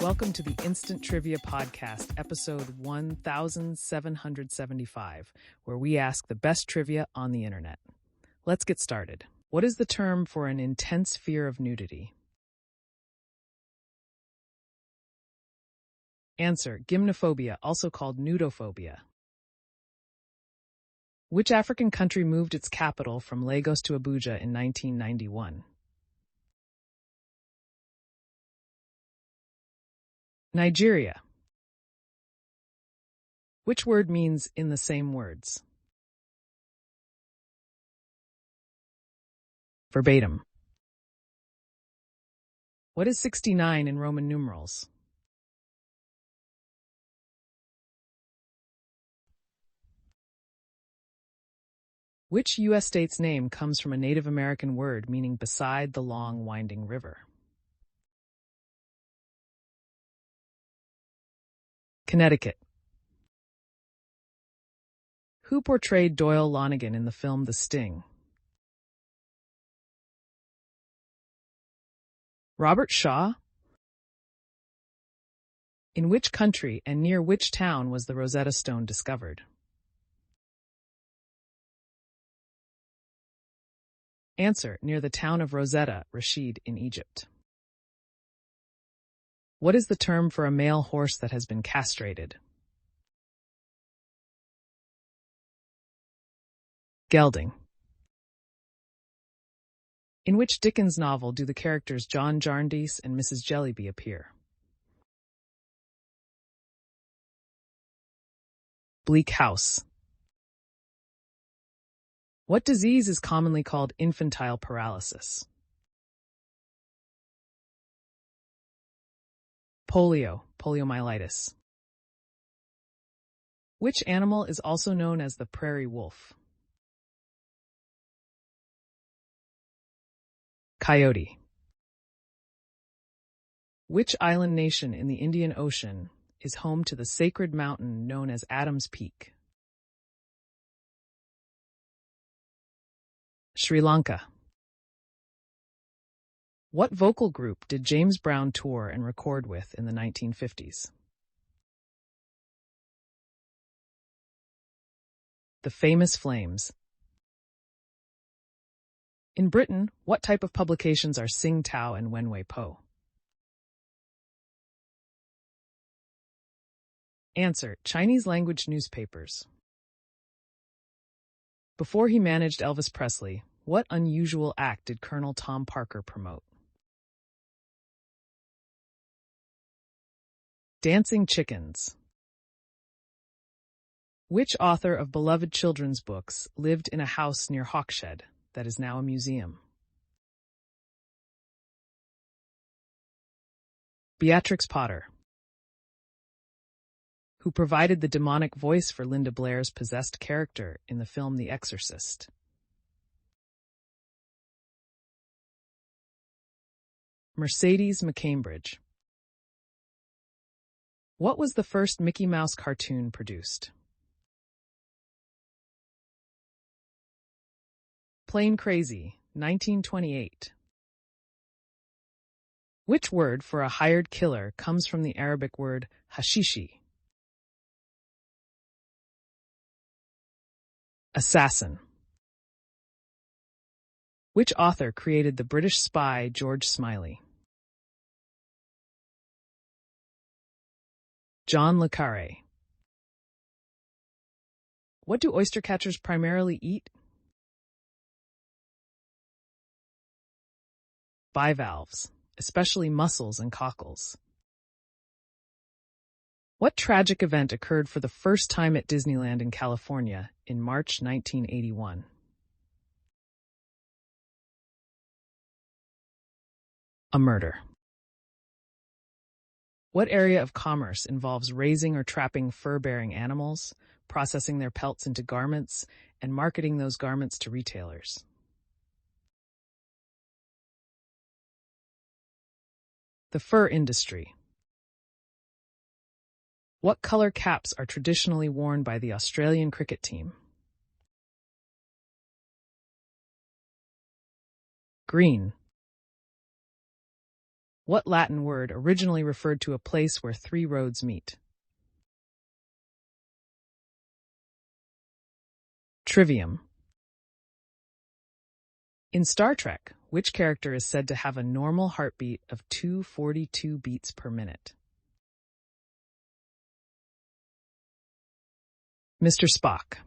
Welcome to the Instant Trivia Podcast, episode 1775, where we ask the best trivia on the internet. Let's get started. What is the term for an intense fear of nudity? Answer: gymnophobia, also called nudophobia. Which African country moved its capital from Lagos to Abuja in 1991? Nigeria. Which word means "in the same words"? Verbatim. What is 69 in Roman numerals? Which U.S. state's name comes from a Native American word meaning beside the long, winding river? Connecticut. Who portrayed Doyle Lonnegan in the film The Sting? Robert Shaw? In which country and near which town was the Rosetta Stone discovered? Answer: near the town of Rosetta, Rashid, in Egypt. What is the term for a male horse that has been castrated? Gelding. In which Dickens novel do the characters John Jarndyce and Mrs. Jellyby appear? Bleak House. What disease is commonly called infantile paralysis? Polio, poliomyelitis. Which animal is also known as the prairie wolf? Coyote. Which island nation in the Indian Ocean is home to the sacred mountain known as Adam's Peak? Sri Lanka. What vocal group did James Brown tour and record with in the 1950s? The Famous Flames. In Britain, what type of publications are Sing Tao and Wenwei Po? Answer: Chinese language newspapers. Before he managed Elvis Presley, what unusual act did Colonel Tom Parker promote? Dancing Chickens. Which author of beloved children's books lived in a house near Hawkshead that is now a museum? Beatrix Potter. Who provided the demonic voice for Linda Blair's possessed character in the film The Exorcist? Mercedes McCambridge. What was the first Mickey Mouse cartoon produced? Plain Crazy, 1928. Which word for a hired killer comes from the Arabic word hashishi? Assassin. Which author created the British spy George Smiley? John le Carré. What do oyster catchers primarily eat? Bivalves, especially mussels and cockles. What tragic event occurred for the first time at Disneyland in California in March 1981? A murder. What area of commerce involves raising or trapping fur-bearing animals, processing their pelts into garments, and marketing those garments to retailers? The fur industry. What color caps are traditionally worn by the Australian cricket team? Green. What Latin word originally referred to a place where three roads meet? Trivium. In Star Trek, which character is said to have a normal heartbeat of 242 beats per minute? Mr. Spock.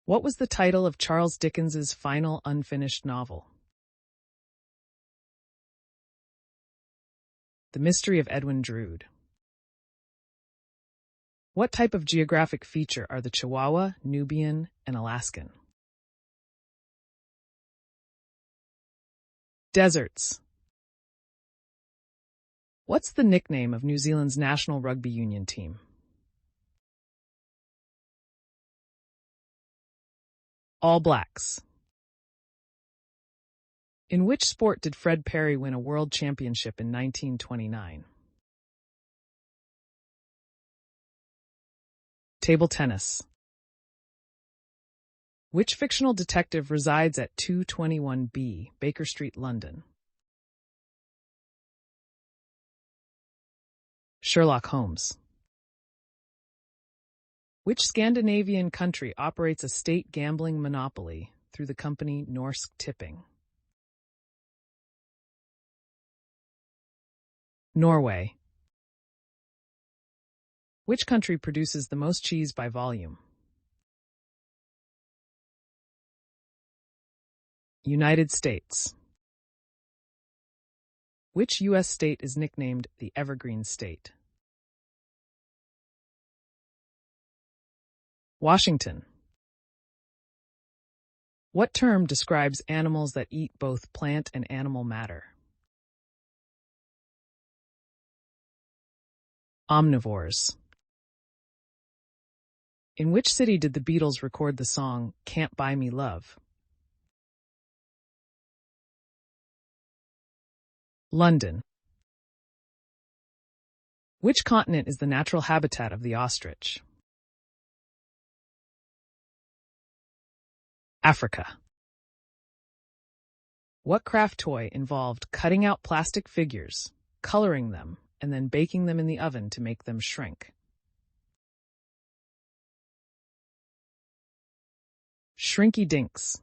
What was the title of Charles Dickens's final unfinished novel? The Mystery of Edwin Drood. What type of geographic feature are the Chihuahua, Nubian, and Alaskan? Deserts. What's the nickname of New Zealand's national rugby union team? All Blacks. In which sport did Fred Perry win a world championship in 1929? Table tennis. Which fictional detective resides at 221B, Baker Street, London? Sherlock Holmes. Which Scandinavian country operates a state gambling monopoly through the company Norsk Tipping? Norway. Which country produces the most cheese by volume? United States. Which U.S. state is nicknamed the Evergreen State? Washington. What term describes animals that eat both plant and animal matter? Omnivores. In which city did the Beatles record the song Can't Buy Me Love? London. Which continent is the natural habitat of the ostrich? Africa. What craft toy involved cutting out plastic figures, coloring them, and then baking them in the oven to make them shrink? Shrinky Dinks.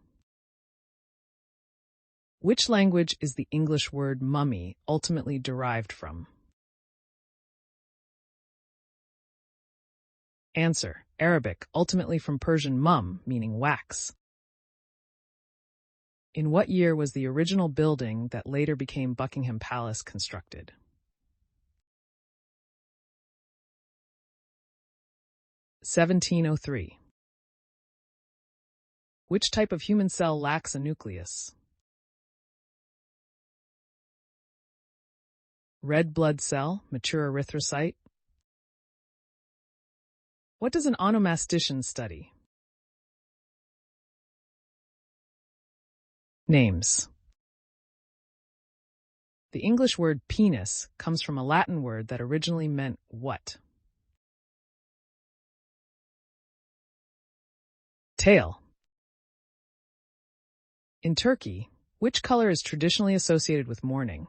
Which language is the English word mummy ultimately derived from? Answer: Arabic, ultimately from Persian mum, meaning wax. In what year was the original building that later became Buckingham Palace constructed? 1703. Which type of human cell lacks a nucleus? Red blood cell, mature erythrocyte. What does an onomastician study? Names. The English word penis comes from a Latin word that originally meant what? Tail. In Turkey, which color is traditionally associated with mourning?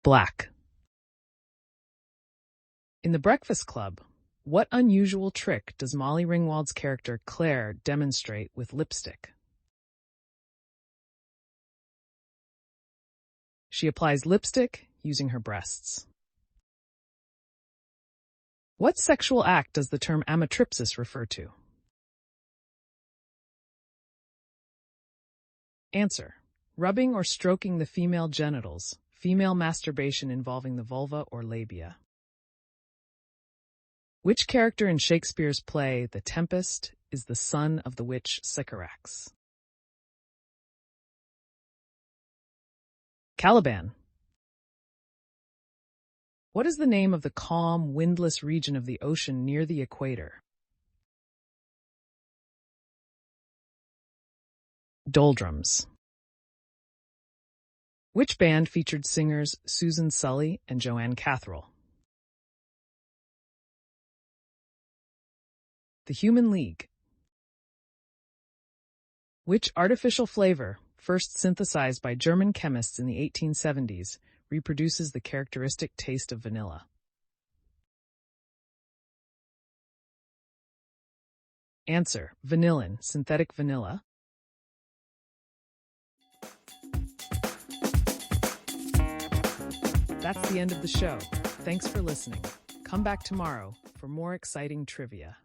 Black. In The Breakfast Club, what unusual trick does Molly Ringwald's character Claire demonstrate with lipstick? She applies lipstick using her breasts. What sexual act does the term amitripsis refer to? Answer: rubbing or stroking the female genitals, female masturbation involving the vulva or labia. Which character in Shakespeare's play The Tempest is the son of the witch Sycorax? Caliban. What is the name of the calm, windless region of the ocean near the equator? Doldrums. Which band featured singers Susan Sully and Joanne Catherall? The Human League. Which artificial flavor, first synthesized by German chemists in the 1870s, reproduces the characteristic taste of vanilla? Answer: vanillin, synthetic vanilla. That's the end of the show. Thanks for listening. Come back tomorrow for more exciting trivia.